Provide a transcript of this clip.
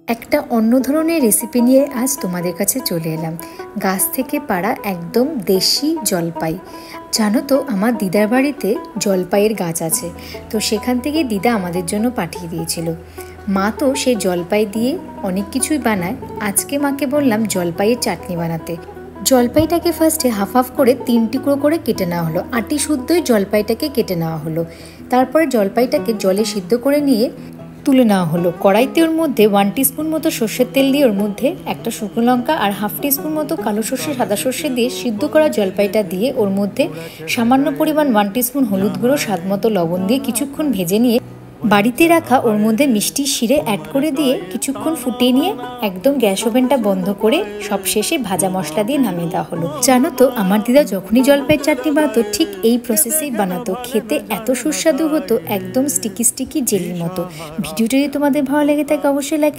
একটা অন্য ধরনের রেসিপি নিয়ে আজ তোমাদের কাছে চলে এলাম। গাছ থেকে পাড়া একদম দেশি জলপাই। জানো তো, আমার দিদার বাড়িতে জলপাইয়ের গাছ আছে, তো সেখান থেকে দিদা আমাদের জন্য পাঠিয়ে দিয়েছিল। মা তো সেই জলপাই দিয়ে অনেক কিছুই বানায়। আজকে মাকে বললাম জলপাইয়ের চাটনি বানাতে। জলপাইটাকে ফার্স্টে হাফ হাফ করে 3 টুকরো করে কেটে নেওয়া হলো। আটি শুদ্ধই জলপাইটাকে কেটে নেওয়া হলো। তারপরে জলপাইটাকে জলে সিদ্ধ করে নিয়ে তুলে নেওয়া হলো। কড়াইতে ওর মধ্যে 1 টিস্পুন মতো সর্ষের তেল দিয়ে ওর মধ্যে একটা শুকনো লঙ্কা আর হাফ টিস্পুন মতো কালো সর্ষে সাদা সর্ষে দিয়ে সিদ্ধ করা জলপাইটা দিয়ে ওর মধ্যে সামান্য পরিমাণ 1 টিস্পুন হলুদ গুঁড়ো, স্বাদ মতো লবণ দিয়ে কিছুক্ষণ ভেজে নিয়ে বাড়িতে রাখা ওর মধ্যে মিষ্টি শিরে অ্যাড করে দিয়ে কিছুক্ষণ ফুটিয়ে নিয়ে একদম গ্যাস ওভেনটা বন্ধ করে সব শেষে ভাজা মশলা দিয়ে নামিয়ে দেওয়া হলো। জানো তো, আমার দিদা যখনই জলপাইয়ের চাটনি বানাতো ঠিক এই প্রসেসেই বানাতো। খেতে এত সুস্বাদু হতো, একদম স্টিকি স্টিকি জেলির মতো। ভিডিওটা যদি তোমাদের ভালো লেগে থাকে অবশ্যই লাইক